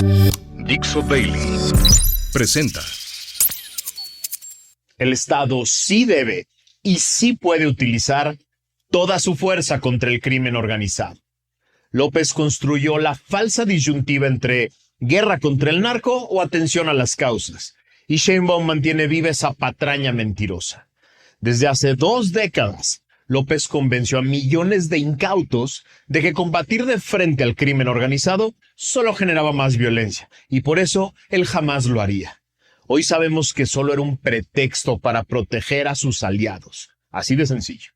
Dixo Daily presenta. El Estado sí debe y sí puede utilizar toda su fuerza contra el crimen organizado. López construyó la falsa disyuntiva entre guerra contra el narco o atención a las causas, y Sheinbaum mantiene viva esa patraña mentirosa. Desde hace 2 décadas, López convenció a millones de incautos de que combatir de frente al crimen organizado solo generaba más violencia, y por eso él jamás lo haría. Hoy sabemos que solo era un pretexto para proteger a sus aliados. Así de sencillo.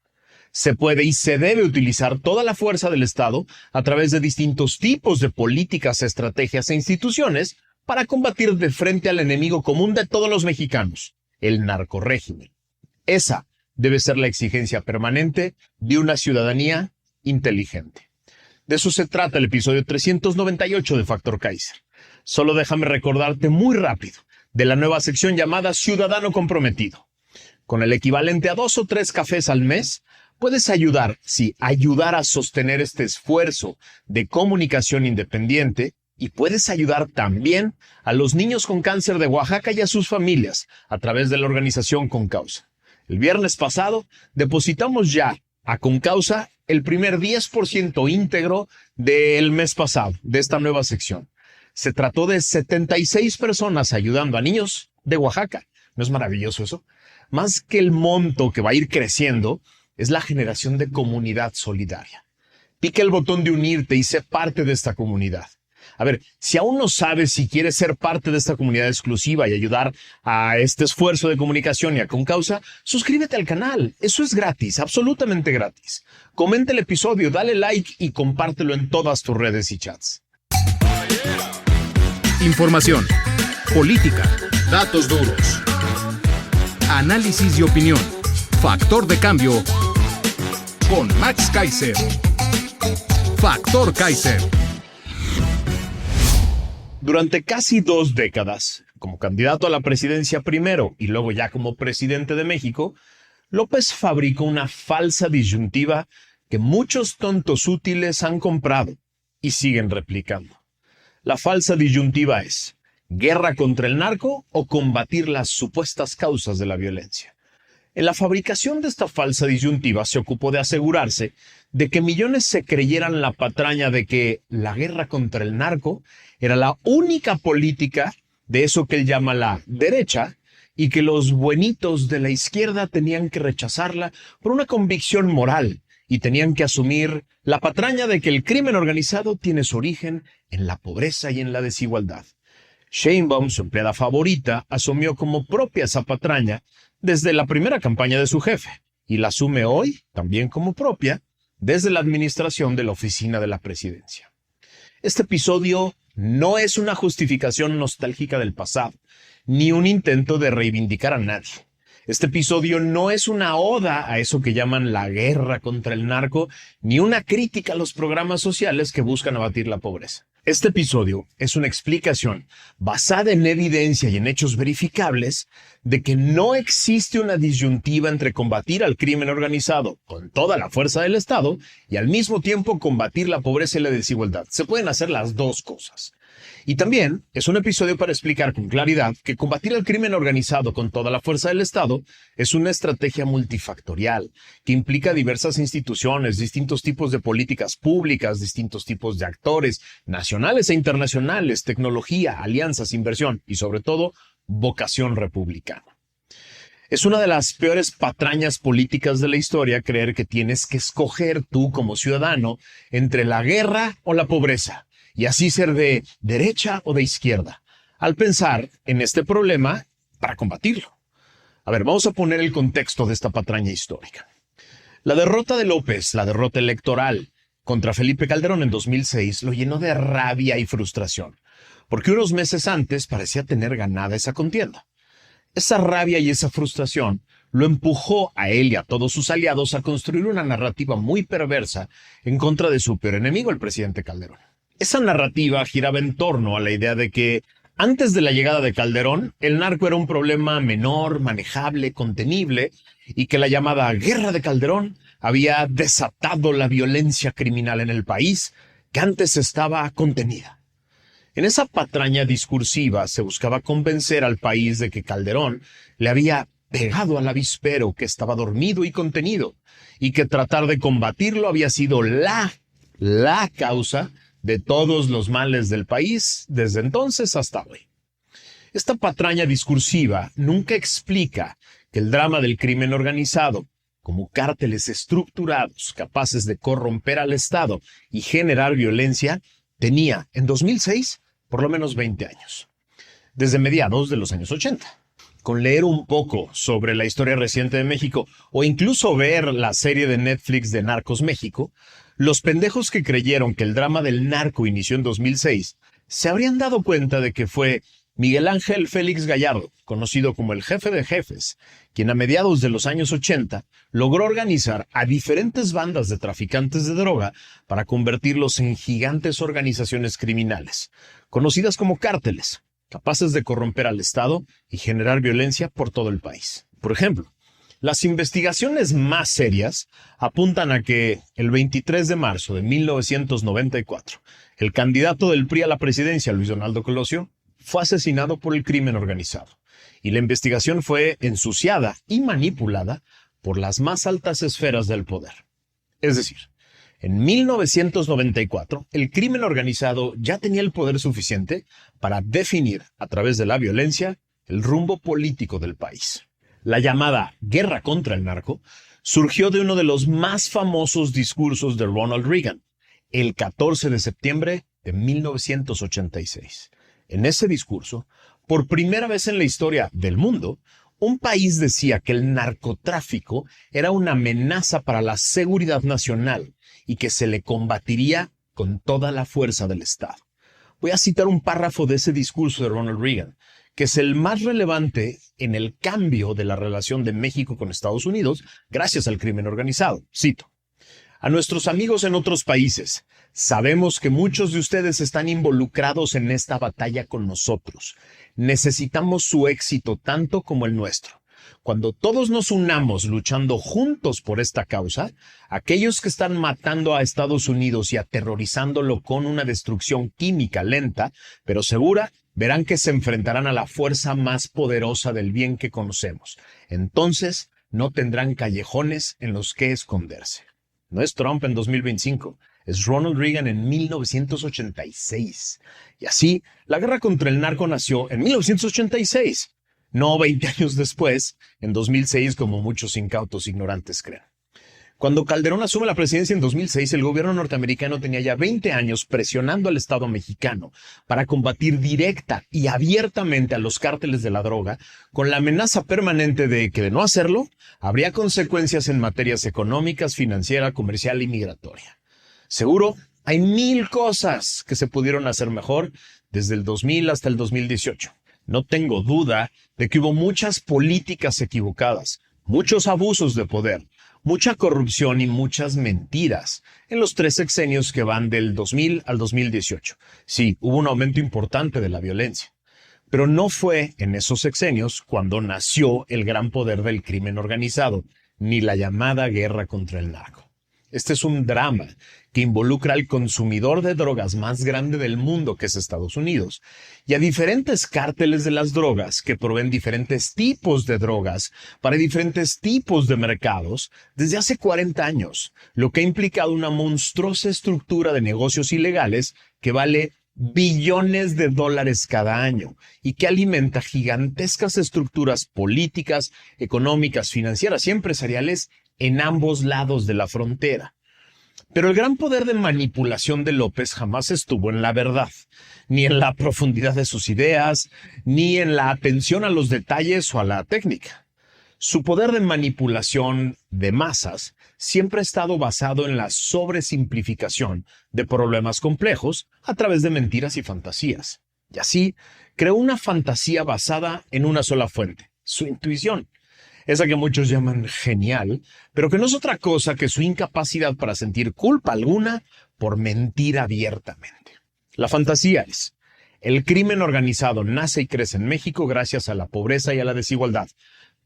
Se puede y se debe utilizar toda la fuerza del Estado a través de distintos tipos de políticas, estrategias e instituciones para combatir de frente al enemigo común de todos los mexicanos, el narcorrégimen. Esa debe ser la exigencia permanente de una ciudadanía inteligente. De eso se trata el episodio 398 de Factor Kaiser. Solo déjame recordarte muy rápido de la nueva sección llamada Ciudadano Comprometido. Con el equivalente a 2 o 3 cafés al mes, puedes ayudar a sostener este esfuerzo de comunicación independiente, y puedes ayudar también a los niños con cáncer de Oaxaca y a sus familias a través de la organización Concausa. El viernes pasado depositamos ya a Concausa el primer 10% íntegro del mes pasado, de esta nueva sección. Se trató de 76 personas ayudando a niños de Oaxaca. ¿No es maravilloso eso? Más que el monto que va a ir creciendo, es la generación de comunidad solidaria. Pica el botón de unirte y sé parte de esta comunidad. A ver, si aún no sabes si quieres ser parte de esta comunidad exclusiva y ayudar a este esfuerzo de comunicación y a Concausa, suscríbete al canal. Eso es gratis, absolutamente gratis. Comenta el episodio, dale like y compártelo en todas tus redes y chats. Información, política, datos duros, análisis y opinión. Factor de cambio con Max Kaiser. Factor Kaiser. Durante casi 2 décadas, como candidato a la presidencia primero y luego ya como presidente de México, López fabricó una falsa disyuntiva que muchos tontos útiles han comprado y siguen replicando. La falsa disyuntiva es: ¿guerra contra el narco o combatir las supuestas causas de la violencia? En la fabricación de esta falsa disyuntiva se ocupó de asegurarse de que millones se creyeran la patraña de que la guerra contra el narco era la única política de eso que él llama la derecha, y que los buenitos de la izquierda tenían que rechazarla por una convicción moral y tenían que asumir la patraña de que el crimen organizado tiene su origen en la pobreza y en la desigualdad. Sheinbaum, su empleada favorita, asumió como propia esa patraña desde la primera campaña de su jefe, y la asume hoy también como propia desde la administración de la oficina de la presidencia. Este episodio no es una justificación nostálgica del pasado, ni un intento de reivindicar a nadie. Este episodio no es una oda a eso que llaman la guerra contra el narco, ni una crítica a los programas sociales que buscan abatir la pobreza. Este episodio es una explicación basada en evidencia y en hechos verificables de que no existe una disyuntiva entre combatir al crimen organizado con toda la fuerza del Estado y al mismo tiempo combatir la pobreza y la desigualdad. Se pueden hacer las dos cosas. Y también es un episodio para explicar con claridad que combatir al crimen organizado con toda la fuerza del Estado es una estrategia multifactorial que implica diversas instituciones, distintos tipos de políticas públicas, distintos tipos de actores nacionales e internacionales, tecnología, alianzas, inversión y sobre todo vocación republicana. Es una de las peores patrañas políticas de la historia creer que tienes que escoger tú como ciudadano entre la guerra o la pobreza, y así ser de derecha o de izquierda, al pensar en este problema para combatirlo. A ver, vamos a poner el contexto de esta patraña histórica. La derrota de López, la derrota electoral contra Felipe Calderón en 2006, lo llenó de rabia y frustración, porque unos meses antes parecía tener ganada esa contienda. Esa rabia y esa frustración lo empujó a él y a todos sus aliados a construir una narrativa muy perversa en contra de su peor enemigo, el presidente Calderón. Esa narrativa giraba en torno a la idea de que antes de la llegada de Calderón, el narco era un problema menor, manejable, contenible, y que la llamada guerra de Calderón había desatado la violencia criminal en el país, que antes estaba contenida. En esa patraña discursiva se buscaba convencer al país de que Calderón le había pegado al avispero, que estaba dormido y contenido, y que tratar de combatirlo había sido la causa de todos los males del país desde entonces hasta hoy. Esta patraña discursiva nunca explica que el drama del crimen organizado, como cárteles estructurados capaces de corromper al Estado y generar violencia, tenía en 2006 por lo menos 20 años, desde mediados de los años 80. Con leer un poco sobre la historia reciente de México o incluso ver la serie de Netflix de Narcos México, los pendejos que creyeron que el drama del narco inició en 2006 se habrían dado cuenta de que fue Miguel Ángel Félix Gallardo, conocido como el jefe de jefes, quien a mediados de los años 80 logró organizar a diferentes bandas de traficantes de droga para convertirlos en gigantes organizaciones criminales, conocidas como cárteles, capaces de corromper al Estado y generar violencia por todo el país. Por ejemplo, las investigaciones más serias apuntan a que el 23 de marzo de 1994, el candidato del PRI a la presidencia, Luis Donaldo Colosio, fue asesinado por el crimen organizado, y la investigación fue ensuciada y manipulada por las más altas esferas del poder. Es decir, en 1994, el crimen organizado ya tenía el poder suficiente para definir, a través de la violencia, el rumbo político del país. La llamada guerra contra el narco surgió de uno de los más famosos discursos de Ronald Reagan, el 14 de septiembre de 1986. En ese discurso, por primera vez en la historia del mundo, un país decía que el narcotráfico era una amenaza para la seguridad nacional y que se le combatiría con toda la fuerza del Estado. Voy a citar un párrafo de ese discurso de Ronald Reagan, que es el más relevante en el cambio de la relación de México con Estados Unidos gracias al crimen organizado. Cito: a nuestros amigos en otros países, sabemos que muchos de ustedes están involucrados en esta batalla con nosotros. Necesitamos su éxito tanto como el nuestro. Cuando todos nos unamos luchando juntos por esta causa, aquellos que están matando a Estados Unidos y aterrorizándolo con una destrucción química lenta, pero segura, verán que se enfrentarán a la fuerza más poderosa del bien que conocemos. Entonces, no tendrán callejones en los que esconderse. No es Trump en 2025, es Ronald Reagan en 1986. Y así, la guerra contra el narco nació en 1986, no 20 años después, en 2006, como muchos incautos ignorantes creen. Cuando Calderón asume la presidencia en 2006, el gobierno norteamericano tenía ya 20 años presionando al Estado mexicano para combatir directa y abiertamente a los cárteles de la droga, con la amenaza permanente de que de no hacerlo, habría consecuencias en materias económicas, financiera, comercial y migratoria. Seguro, hay 1000 cosas que se pudieron hacer mejor desde el 2000 hasta el 2018. No tengo duda de que hubo muchas políticas equivocadas, muchos abusos de poder, mucha corrupción y muchas mentiras en los 3 sexenios que van del 2000 al 2018. Sí, hubo un aumento importante de la violencia. Pero no fue en esos sexenios cuando nació el gran poder del crimen organizado, ni la llamada guerra contra el narco. Este es un drama que involucra al consumidor de drogas más grande del mundo, que es Estados Unidos, y a diferentes cárteles de las drogas que proveen diferentes tipos de drogas para diferentes tipos de mercados desde hace 40 años, lo que ha implicado una monstruosa estructura de negocios ilegales que vale billones de dólares cada año y que alimenta gigantescas estructuras políticas, económicas, financieras y empresariales en ambos lados de la frontera. Pero el gran poder de manipulación de López jamás estuvo en la verdad, ni en la profundidad de sus ideas, ni en la atención a los detalles o a la técnica. Su poder de manipulación de masas siempre ha estado basado en la sobresimplificación de problemas complejos a través de mentiras y fantasías. Y así, creó una fantasía basada en una sola fuente, su intuición. Esa que muchos llaman genial, pero que no es otra cosa que su incapacidad para sentir culpa alguna por mentir abiertamente. La fantasía es: el crimen organizado nace y crece en México gracias a la pobreza y a la desigualdad,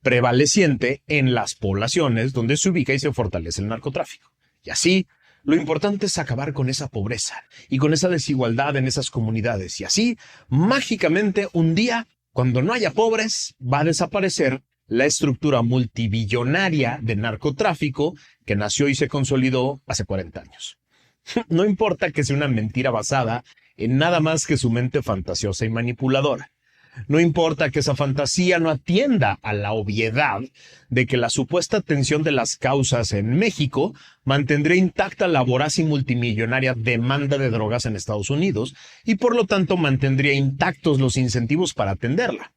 prevaleciente en las poblaciones donde se ubica y se fortalece el narcotráfico. Y así, Lo importante es acabar con esa pobreza y con esa desigualdad en esas comunidades. Y así, mágicamente, un día, cuando no haya pobres, va a desaparecer la estructura multibillonaria de narcotráfico que nació y se consolidó hace 40 años. No importa que sea una mentira basada en nada más que su mente fantasiosa y manipuladora. No importa que esa fantasía no atienda a la obviedad de que la supuesta atención de las causas en México mantendría intacta la voraz y multimillonaria demanda de drogas en Estados Unidos y por lo tanto mantendría intactos los incentivos para atenderla.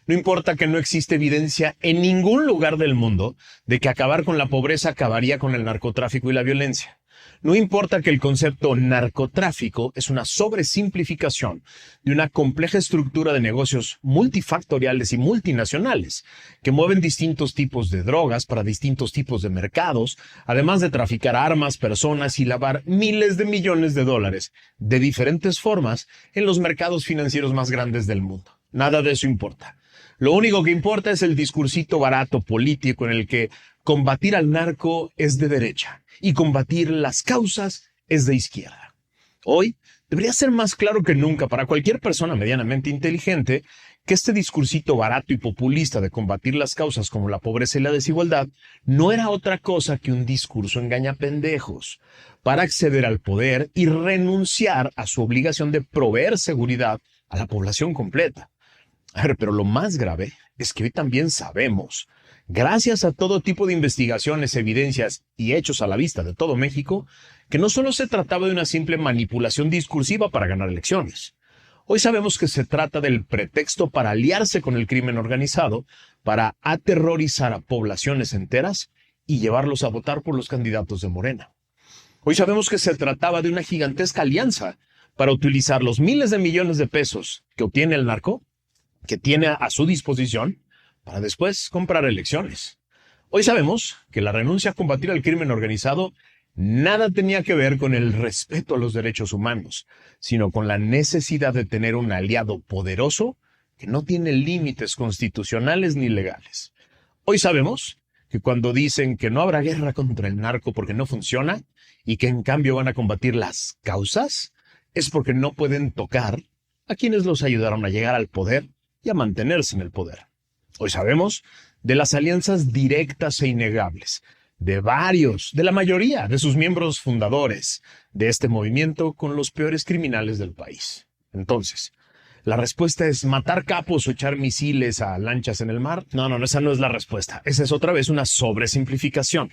No importa que no existe evidencia en ningún lugar del mundo de que acabar con la pobreza acabaría con el narcotráfico y la violencia. No importa que el concepto narcotráfico es una sobresimplificación de una compleja estructura de negocios multifactoriales y multinacionales que mueven distintos tipos de drogas para distintos tipos de mercados, además de traficar armas, personas y lavar miles de millones de dólares de diferentes formas en los mercados financieros más grandes del mundo. Nada de eso importa. Lo único que importa es el discursito barato político en el que combatir al narco es de derecha y combatir las causas es de izquierda. Hoy debería ser más claro que nunca para cualquier persona medianamente inteligente que este discursito barato y populista de combatir las causas como la pobreza y la desigualdad no era otra cosa que un discurso engañapendejos para acceder al poder y renunciar a su obligación de proveer seguridad a la población completa. A ver, pero lo más grave es que hoy también sabemos, gracias a todo tipo de investigaciones, evidencias y hechos a la vista de todo México, que no solo se trataba de una simple manipulación discursiva para ganar elecciones. Hoy sabemos que se trata del pretexto para aliarse con el crimen organizado, para aterrorizar a poblaciones enteras y llevarlos a votar por los candidatos de Morena. Hoy sabemos que se trataba de una gigantesca alianza para utilizar los miles de millones de pesos que obtiene el narco, que tiene a su disposición, para después comprar elecciones. Hoy sabemos que la renuncia a combatir al crimen organizado nada tenía que ver con el respeto a los derechos humanos, sino con la necesidad de tener un aliado poderoso que no tiene límites constitucionales ni legales. Hoy sabemos que cuando dicen que no habrá guerra contra el narco porque no funciona y que en cambio van a combatir las causas, es porque no pueden tocar a quienes los ayudaron a llegar al poder y a mantenerse en el poder. Hoy sabemos de las alianzas directas e innegables de la mayoría de sus miembros fundadores de este movimiento con los peores criminales del país. Entonces, ¿la respuesta es matar capos o echar misiles a lanchas en el mar? No, esa no es la respuesta. Esa es otra vez una sobresimplificación.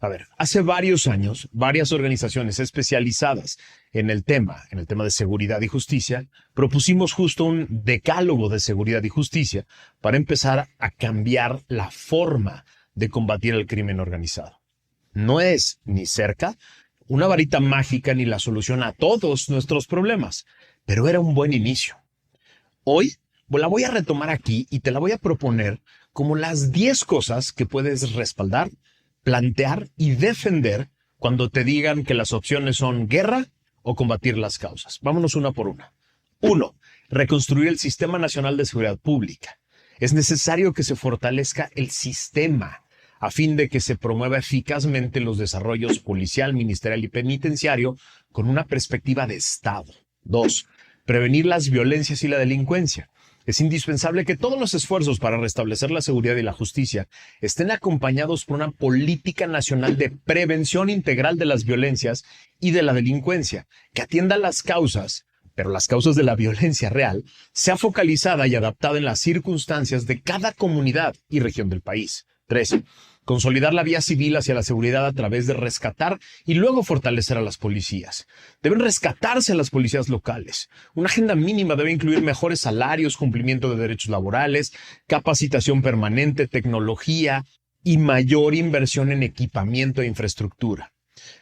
A ver, hace varios años, varias organizaciones especializadas en el tema de seguridad y justicia, propusimos justo un decálogo de seguridad y justicia para empezar a cambiar la forma de combatir el crimen organizado. No es ni cerca una varita mágica ni la solución a todos nuestros problemas, pero era un buen inicio. Hoy la voy a retomar aquí y te la voy a proponer como las 10 cosas que puedes respaldar, plantear y defender cuando te digan que las opciones son guerra o combatir las causas. Vámonos una por una. 1. Reconstruir el Sistema Nacional de Seguridad Pública. Es necesario que se fortalezca el sistema a fin de que se promueva eficazmente los desarrollos policial, ministerial y penitenciario con una perspectiva de Estado. 2. Prevenir las violencias y la delincuencia. Es indispensable que todos los esfuerzos para restablecer la seguridad y la justicia estén acompañados por una política nacional de prevención integral de las violencias y de la delincuencia, que atienda las causas, pero las causas de la violencia real, sea focalizada y adaptada en las circunstancias de cada comunidad y región del país. 3. Consolidar la vía civil hacia la seguridad a través de rescatar y luego fortalecer a las policías. Deben rescatarse a las policías locales. Una agenda mínima debe incluir mejores salarios, cumplimiento de derechos laborales, capacitación permanente, tecnología y mayor inversión en equipamiento e infraestructura.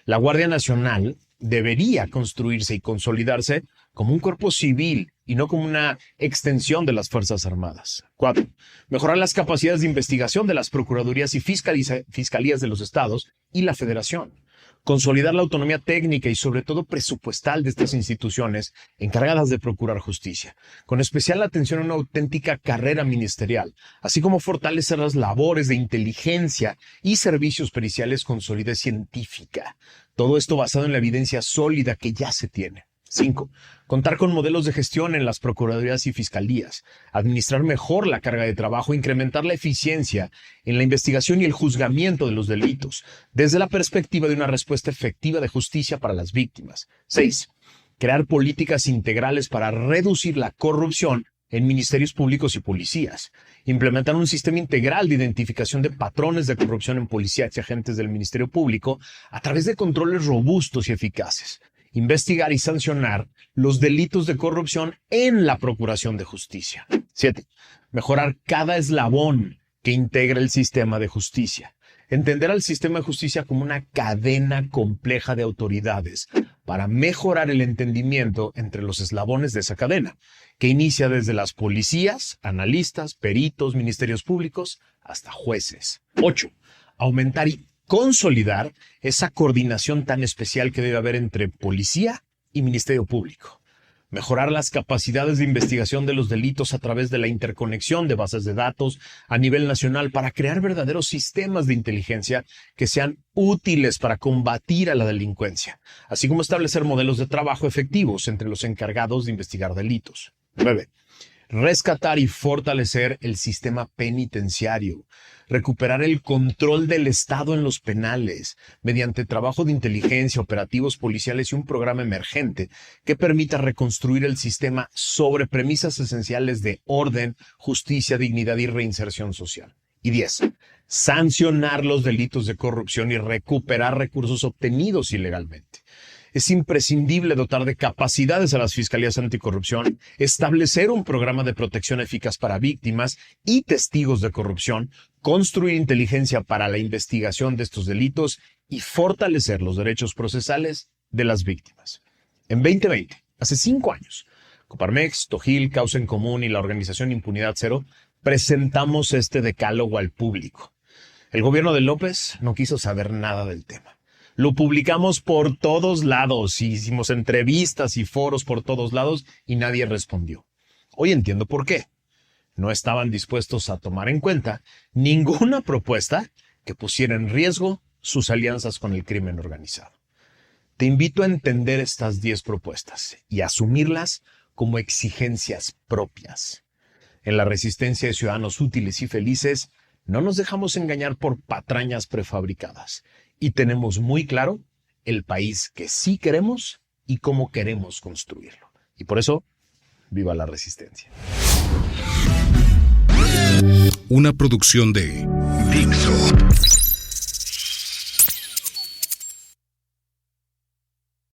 La Guardia Nacional debería construirse y consolidarse como un cuerpo civil y no como una extensión de las Fuerzas Armadas. 4. Mejorar las capacidades de investigación de las procuradurías y fiscalías de los estados y la federación. Consolidar la autonomía técnica y sobre todo presupuestal de estas instituciones encargadas de procurar justicia, con especial atención a una auténtica carrera ministerial, así como fortalecer las labores de inteligencia y servicios periciales con solidez científica. Todo esto basado en la evidencia sólida que ya se tiene. 5. Contar con modelos de gestión en las procuradurías y fiscalías, administrar mejor la carga de trabajo, incrementar la eficiencia en la investigación y el juzgamiento de los delitos, desde la perspectiva de una respuesta efectiva de justicia para las víctimas. 6. Crear políticas integrales para reducir la corrupción en ministerios públicos y policías. Implementar un sistema integral de identificación de patrones de corrupción en policías y agentes del Ministerio Público a través de controles robustos y eficaces. Investigar y sancionar los delitos de corrupción en la Procuración de Justicia. 7. Mejorar cada eslabón que integra el sistema de justicia. Entender al sistema de justicia como una cadena compleja de autoridades para mejorar el entendimiento entre los eslabones de esa cadena, que inicia desde las policías, analistas, peritos, ministerios públicos, hasta jueces. 8. Aumentar y consolidar esa coordinación tan especial que debe haber entre policía y Ministerio Público. Mejorar las capacidades de investigación de los delitos a través de la interconexión de bases de datos a nivel nacional para crear verdaderos sistemas de inteligencia que sean útiles para combatir a la delincuencia, así como establecer modelos de trabajo efectivos entre los encargados de investigar delitos. 9. Rescatar y fortalecer el sistema penitenciario, recuperar el control del Estado en los penales mediante trabajo de inteligencia, operativos policiales y un programa emergente que permita reconstruir el sistema sobre premisas esenciales de orden, justicia, dignidad y reinserción social. Y 10. Sancionar los delitos de corrupción y recuperar recursos obtenidos ilegalmente. Es imprescindible dotar de capacidades a las fiscalías anticorrupción, establecer un programa de protección eficaz para víctimas y testigos de corrupción, construir inteligencia para la investigación de estos delitos y fortalecer los derechos procesales de las víctimas. En 2020, hace 5 años, Coparmex, Tojil, Causa en Común y la organización Impunidad Cero presentamos este decálogo al público. El gobierno de López no quiso saber nada del tema. Lo publicamos por todos lados, hicimos entrevistas y foros por todos lados y nadie respondió. Hoy entiendo por qué. No estaban dispuestos a tomar en cuenta ninguna propuesta que pusiera en riesgo sus alianzas con el crimen organizado. Te invito a entender estas 10 propuestas y asumirlas como exigencias propias. En la resistencia de ciudadanos útiles y felices, no nos dejamos engañar por patrañas prefabricadas. Y tenemos muy claro el país que sí queremos y cómo queremos construirlo. Y por eso, ¡viva la resistencia! Una producción de Dixo.